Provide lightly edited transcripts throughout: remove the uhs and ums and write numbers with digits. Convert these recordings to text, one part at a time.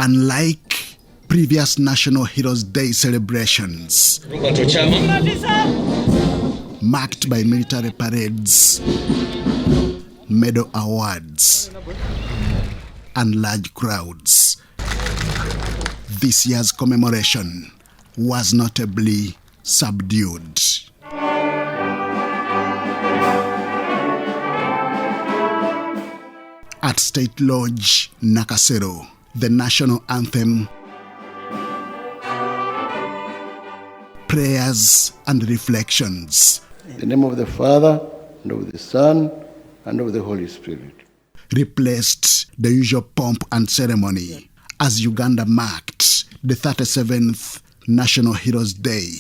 Unlike previous National Heroes Day celebrations, marked by military parades, medal awards, and large crowds, this year's commemoration was notably subdued. At State Lodge Nakasero, the national anthem, prayers and reflections. In the name of the Father, and of the Son, and of the Holy Spirit. Replaced the usual pomp and ceremony as Uganda marked the 37th National Heroes Day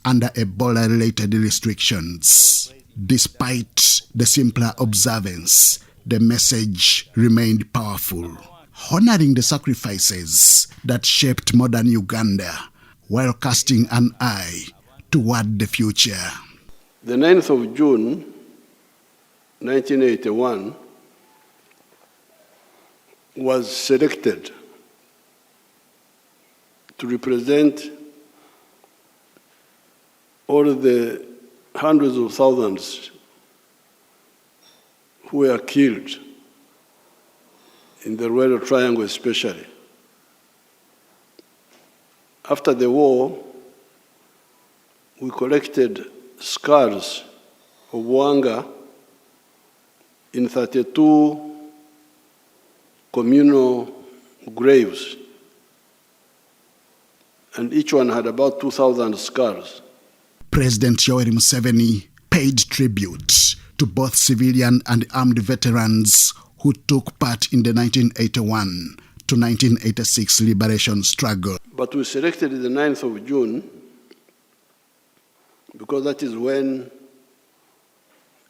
under Ebola-related restrictions. Despite the simpler observance, the message remained powerful, honoring the sacrifices that shaped modern Uganda while casting an eye toward the future. The 9th of June, 1981, was selected to represent all the hundreds of thousands who were killed in the Royal Triangle especially. After the war, we collected skulls of Wanga in 32 communal graves, and each one had about 2,000 skulls. President Yoweri Museveni paid tribute to both civilian and armed veterans who took part in the 1981 to 1986 liberation struggle. But we selected the 9th of June because that is when,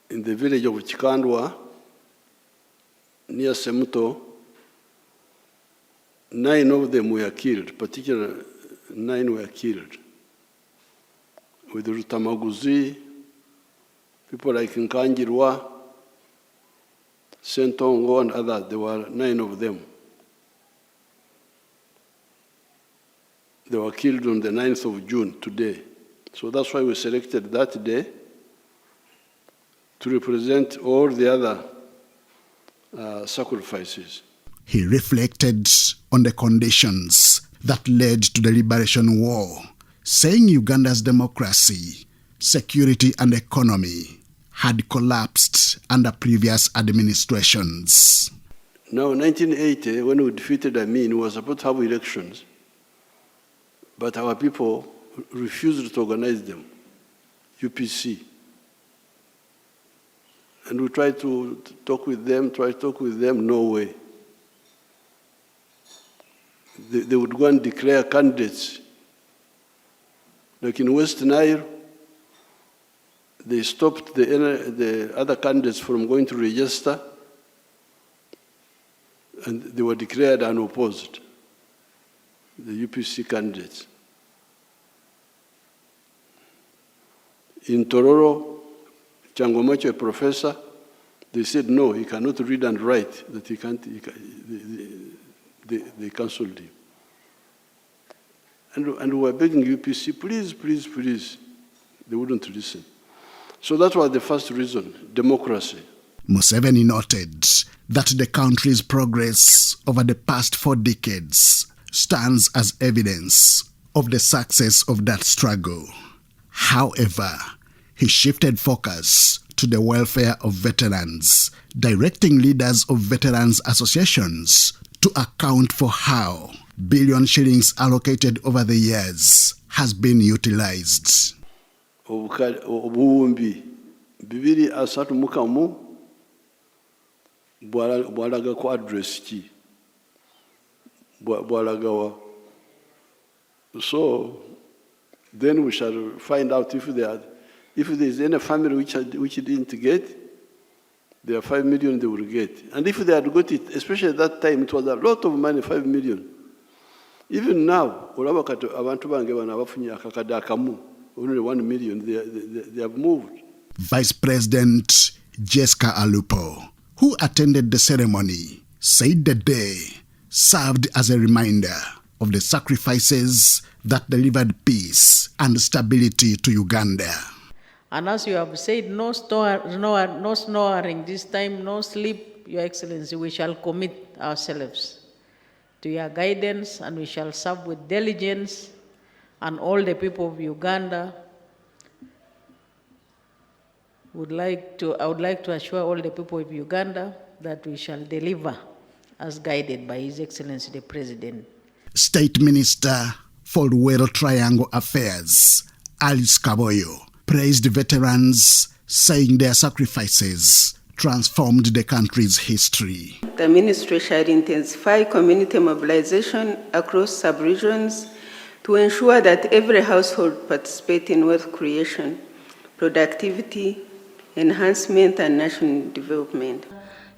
in the village of Chikandwa, near Semuto, 9 of them were killed, particularly 9 were killed. With Rutamaguzi, people like Nkangirwa, Sentongo, and others, there were 9 of them. They were killed on the 9th of June, today. So that's why we selected that day to represent all the other sacrifices. He reflected on the conditions that led to the liberation war, saying Uganda's democracy, security, and economy had collapsed under previous administrations. Now, in 1980, when we defeated Amin, we were supposed to have elections, but our people refused to organize them, UPC. And we tried to talk with them, no way. They would go and declare candidates. Like in West Nile, they stopped the other candidates from going to register, and they were declared unopposed, the UPC candidates. In Tororo, Changomacho, a professor, they said no, he cannot read and write, that he can't, they cancelled him. And we were begging UPC, please, please, please. They wouldn't listen. So that was the first reason, democracy. Museveni noted that the country's progress over the past 4 decades stands as evidence of the success of that struggle. However, he shifted focus to the welfare of veterans, directing leaders of veterans associations to account for how billion shillings allocated over the years has been utilized. Obuwumbi bibiri asatu mukamu bwalaga ku address ki bwalagawa. So then we shall find out if there is any family which didn't get, there are 5 million they will get. And if they had got it, especially at that time, it was a lot of money, 5 million. Even now, abantu bange bana bafunye akakade akamu, only 1 million, they have moved. Vice President Jessica Alupo, who attended the ceremony, said the day served as a reminder of the sacrifices that delivered peace and stability to Uganda. And as you have said, no snoring this time, no sleep, Your Excellency. We shall commit ourselves to your guidance, and we shall serve with diligence. And all the people of Uganda I would like to assure all the people of Uganda that we shall deliver as guided by His Excellency the President. State Minister for Luweero Triangle Affairs, Alice Kaboyo, praised veterans, saying their sacrifices transformed the country's history. The ministry shall intensify community mobilization across sub-regions to ensure that every household participates in wealth creation, productivity, enhancement, and national development.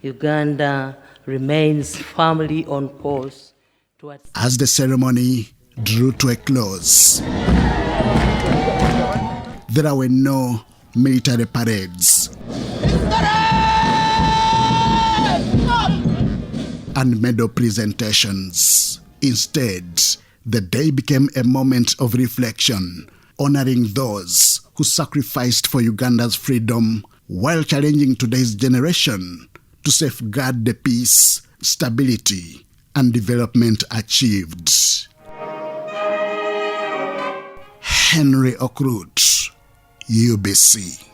Uganda remains firmly on course towards... As the ceremony drew to a close, there were no military parades and medal presentations. Instead, the day became a moment of reflection, honoring those who sacrificed for Uganda's freedom while challenging today's generation to safeguard the peace, stability, and development achieved. Henry Okrut, UBC.